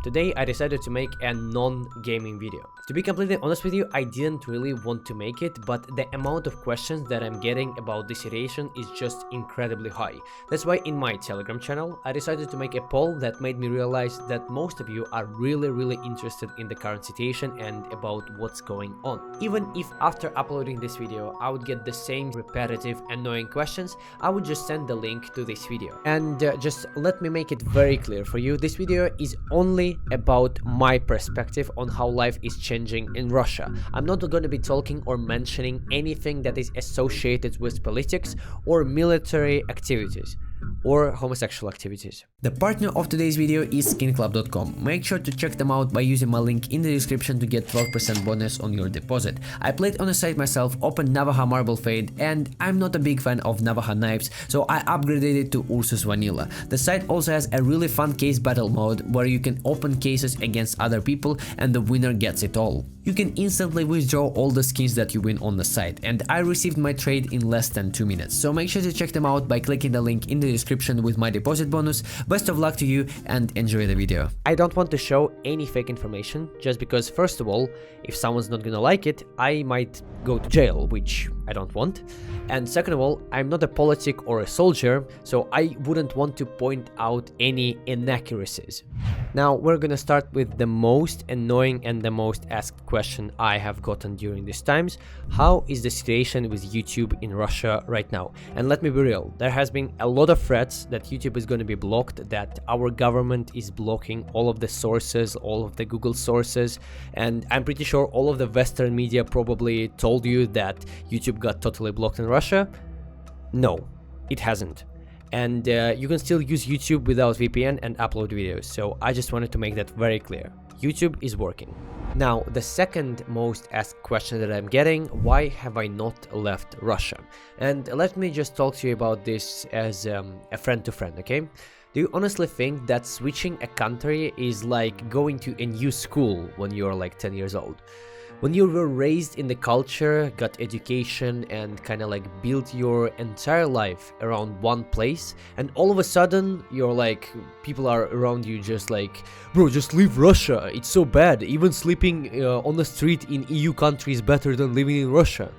Today I decided to make a non-gaming video. To be completely honest with you, I didn't really want to make it, but the amount of questions that I'm getting about this situation is just incredibly high. That's why in my Telegram channel I decided to make a poll that made me realize that most of you are really interested in the current situation and about what's going on. Even if after uploading this video I would get the same repetitive annoying questions, I would just send the link to this video. And just let me make it very clear for you, this video is only about my perspective on how life is changing in Russia. I'm not going to be talking or mentioning anything that is associated with politics or military activities or homosexual activities. The partner of today's video is skinclub.com. Make sure to check them out by using my link in the description to get 12% bonus on your deposit. I played on the site myself, opened Navaja Marble Fade, and I'm not a big fan of Navaja knives, so I upgraded it to Ursus Vanilla. The site also has a really fun case battle mode where you can open cases against other people and the winner gets it all. You can instantly withdraw all the skins that you win on the site, and I received my trade in less than 2 minutes, so make sure to check them out by clicking the link in the description with my deposit bonus. Best of luck to you and enjoy the video. I don't want to show any fake information, just because first of all, if someone's not gonna like it, I might go to jail, which I don't want. And second of all, I'm not a politic or a soldier, so I wouldn't want to point out any inaccuracies. Now we're gonna start with the most annoying and the most asked question I have gotten during these times. How is the situation with YouTube in Russia right now? And let me be real, there has been a lot of threats that YouTube is going to be blocked, that our government is blocking all of the sources, all of the Google sources, and I'm pretty sure all of the Western media probably told you that YouTube got totally blocked in Russia. No, it hasn't. And you can still use YouTube without VPN and upload videos, so I just wanted to make that very clear. YouTube is working. Now, the second most asked question that I'm getting, why have I not left Russia? And let me just talk to you about this as a friend to friend, okay? Do you honestly think that switching a country is like going to a new school when you're like 10 years old? When you were raised in the culture, got education, and kind of like built your entire life around one place, and all of a sudden you're like, people are around you just like, bro, just leave Russia, it's so bad, even sleeping on the street in EU countries is better than living in Russia.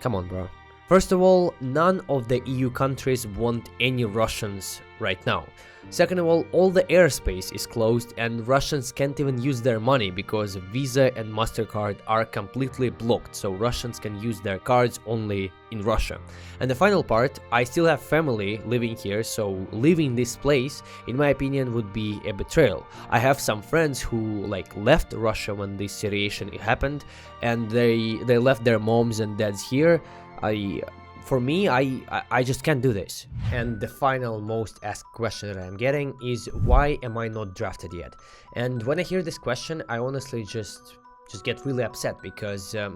Come on, bro. First of all, none of the EU countries want any Russians right now. Second of all the airspace is closed and Russians can't even use their money because Visa and MasterCard are completely blocked, so Russians can use their cards only in Russia. And the final part, I still have family living here, so leaving this place, in my opinion, would be a betrayal. I have some friends who like left Russia when this situation happened, and they left their moms and dads here. For me, I just can't do this. And the final most asked question that I'm getting is, why am I not drafted yet? And when I hear this question, I honestly just get really upset, because it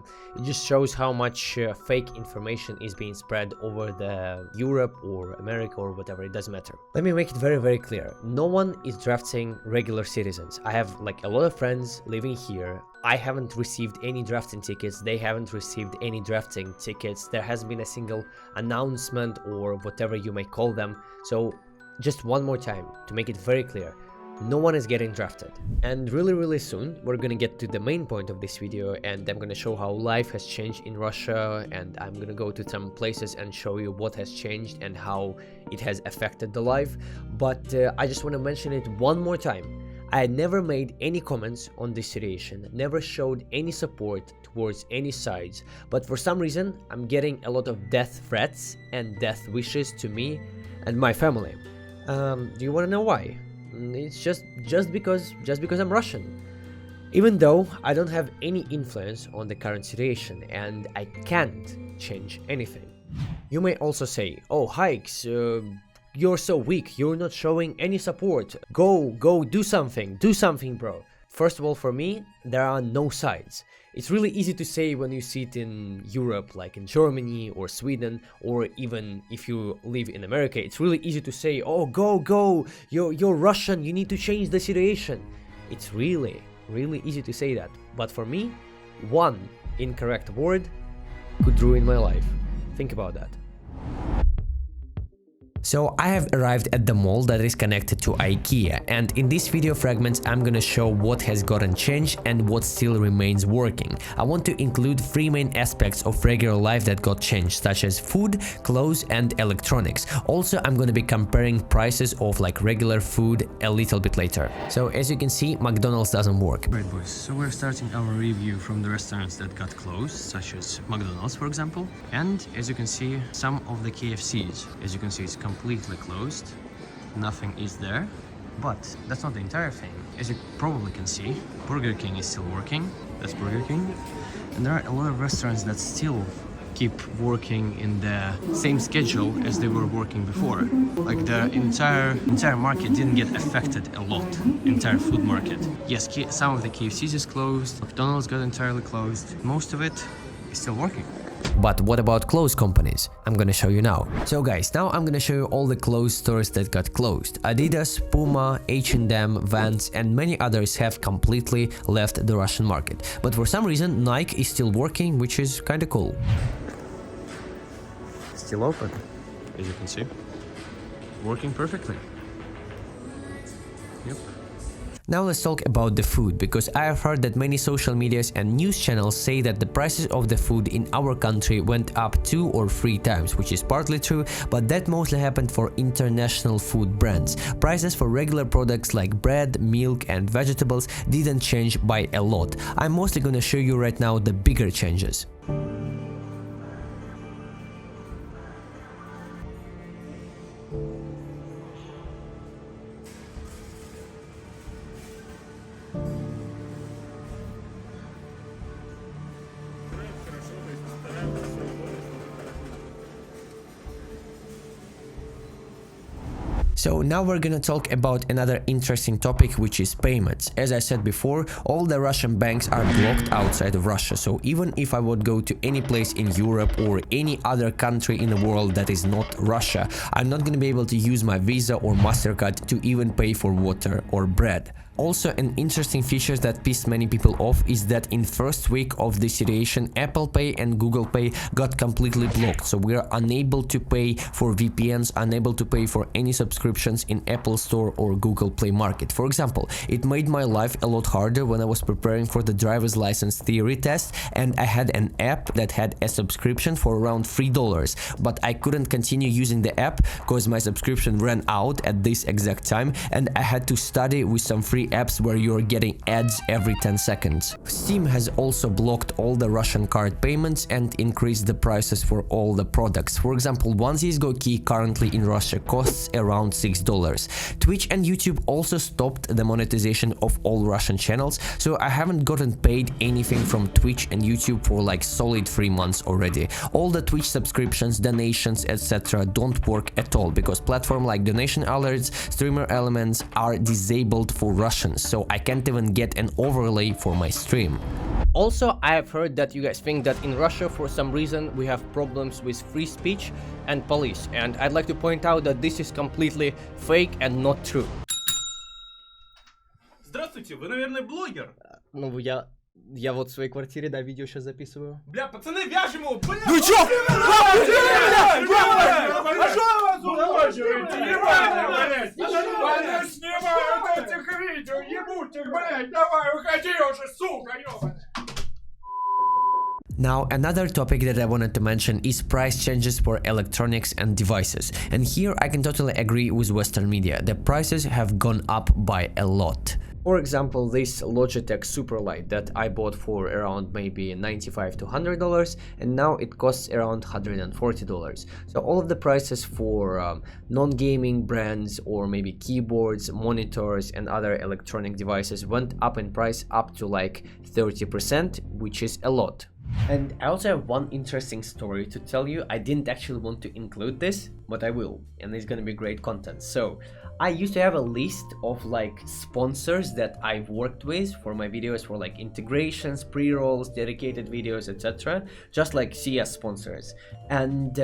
just shows how much fake information is being spread over the Europe or America or whatever, it doesn't matter. Let me make it very clear. No one is drafting regular citizens. I have like a lot of friends living here. I haven't received any drafting tickets, they haven't received any drafting tickets, there hasn't been a single announcement or whatever you may call them. So just one more time to make it very clear, no one is getting drafted. And really soon we're gonna get to the main point of this video, and I'm gonna show how life has changed in Russia, and I'm gonna go to some places and show you what has changed and how it has affected the life. But I just want to mention it one more time. I never made any comments on this situation, never showed any support towards any sides, but for some reason I'm getting a lot of death threats and death wishes to me and my family. Do you want to know why? It's just because I'm Russian. Even though I don't have any influence on the current situation and I can't change anything. You may also say, oh HaiX, you're so weak, you're not showing any support, go do something bro. First of all, for me, there are no sides. It's really easy to say when you see it in Europe, like in Germany or Sweden, or even if you live in America, it's really easy to say, oh go, you're Russian, you need to change the situation. It's really easy to say that, but for me, one incorrect word could ruin my life. Think about that. So I have arrived at the mall that is connected to IKEA, and in this video fragments I'm gonna show what has gotten changed and what still remains working. I want to include 3 main aspects of regular life that got changed, such as food, clothes and electronics. Also I'm gonna be comparing prices of like regular food a little bit later. So as you can see, McDonald's doesn't work. Right boys, so we're starting our review from the restaurants that got closed, such as McDonald's for example, and as you can see some of the KFCs. As you can see, it's completely closed, nothing is there, but that's not the entire thing. As you probably can see, Burger King is still working, that's Burger King, and there are a lot of restaurants that still keep working in the same schedule as they were working before. Like the entire market didn't get affected a lot, entire food market. Yes, some of the KFCs is closed, McDonald's got entirely closed, most of it is still working. But what about clothes companies? I'm gonna show you now. So guys, now I'm gonna show you all the clothes stores that got closed. Adidas, Puma, H&M, Vans and many others have completely left the Russian market. But for some reason Nike is still working, which is kinda cool. Still open, as you can see, working perfectly. Yep. Now let's talk about the food, because I have heard that many social medias and news channels say that the prices of the food in our country went up 2 or 3 times, which is partly true, but that mostly happened for international food brands. Prices for regular products like bread, milk and vegetables didn't change by a lot. I'm mostly gonna show you right now the bigger changes. So now we're gonna talk about another interesting topic, which is payments. As I said before, all the Russian banks are blocked outside of Russia, so even if I would go to any place in Europe or any other country in the world that is not Russia, I'm not gonna be able to use my Visa or MasterCard to even pay for water or bread. Also, an interesting feature that pissed many people off is that in first week of the situation, Apple Pay and Google Pay got completely blocked, so we are unable to pay for VPNs, unable to pay for any subscriptions in Apple Store or Google Play Market. For example, it made my life a lot harder when I was preparing for the driver's license theory test, and I had an app that had a subscription for around $3, but I couldn't continue using the app because my subscription ran out at this exact time, and I had to study with some free apps where you're getting ads every 10 seconds. Steam has also blocked all the Russian card payments and increased the prices for all the products. For example, one CSGO key currently in Russia costs around $6. Twitch and YouTube also stopped the monetization of all Russian channels, so I haven't gotten paid anything from Twitch and YouTube for like solid 3 months already. All the Twitch subscriptions, donations, etc. don't work at all because platforms like donation alerts, streamer elements are disabled for Russians, so I can't even get an overlay for my stream. Also, I have heard that you guys think that in Russia for some reason we have problems with free speech and police, and I'd like to point out that this is completely fake and not true. Здравствуйте, вы, наверное, блогер? Ну, я вот в своей квартире, да, видео сейчас записываю. Бля, пацаны, вяжем его, бля! Ну чё? А что вы вас уложиваете, ебать, блядь? Они снимают этих видео, ебутых, блядь, давай, выходи уже, сука, ёбаная! Now, another topic that I wanted to mention is price changes for electronics and devices. And here I can totally agree with Western media. The prices have gone up by a lot. For example, this Logitech Superlight that I bought for around maybe $95 to $100, and now it costs around $140. So all of the prices for non-gaming brands or maybe keyboards, monitors and other electronic devices went up in price up to like 30%, which is a lot. And I also have one interesting story to tell you. I didn't actually want to include this, but I will, and it's gonna be great content. So I used to have a list of like sponsors that I've worked with for my videos, for like integrations, pre-rolls, dedicated videos, etc. Just like CS sponsors. And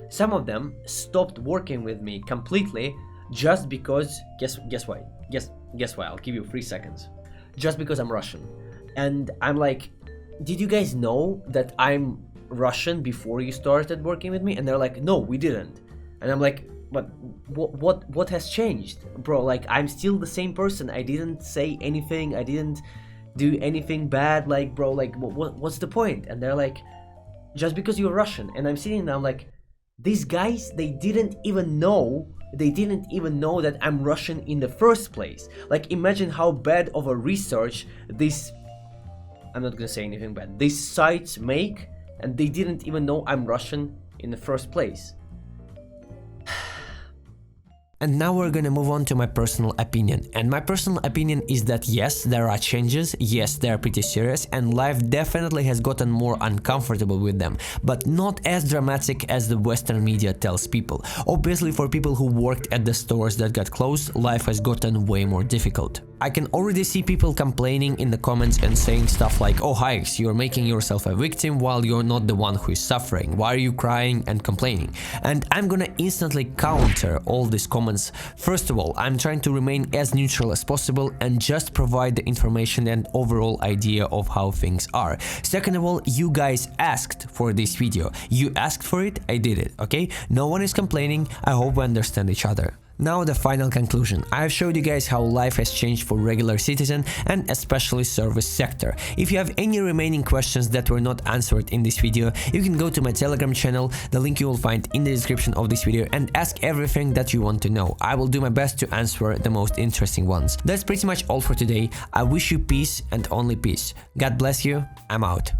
some of them stopped working with me completely just because, guess why? Guess why? I'll give you 3 seconds. Just because I'm Russian. And I'm like, did you guys know that I'm Russian before you started working with me? And they're like, no, we didn't. And I'm like, but what has changed, bro? Like, I'm still the same person. I didn't say anything. I didn't do anything bad. Like, bro, like, what's the point? And they're like, just because you're Russian. And I'm sitting there, I'm like, these guys, they didn't even know that I'm Russian in the first place. Like, imagine how bad of a research this, I'm not gonna say anything bad, these sites make, and they didn't even know I'm Russian in the first place. And now we're gonna move on to my personal opinion. And my personal opinion is that yes, there are changes, yes, they're pretty serious, and life definitely has gotten more uncomfortable with them, but not as dramatic as the Western media tells people. Obviously, for people who worked at the stores that got closed, life has gotten way more difficult. I can already see people complaining in the comments and saying stuff like, oh HaiX, you're making yourself a victim while you're not the one who is suffering. Why are you crying and complaining? And I'm gonna instantly counter all these comments. First of all, I'm trying to remain as neutral as possible and just provide the information and overall idea of how things are. Second of all, you guys asked for this video. You asked for it, I did it, okay? No one is complaining. I hope we understand each other. Now the final conclusion. I have showed you guys how life has changed for regular citizen and especially service sector. If you have any remaining questions that were not answered in this video, you can go to my Telegram channel, the link you will find in the description of this video, and ask everything that you want to know. I will do my best to answer the most interesting ones. That's pretty much all for today. I wish you peace and only peace. God bless you. I'm out.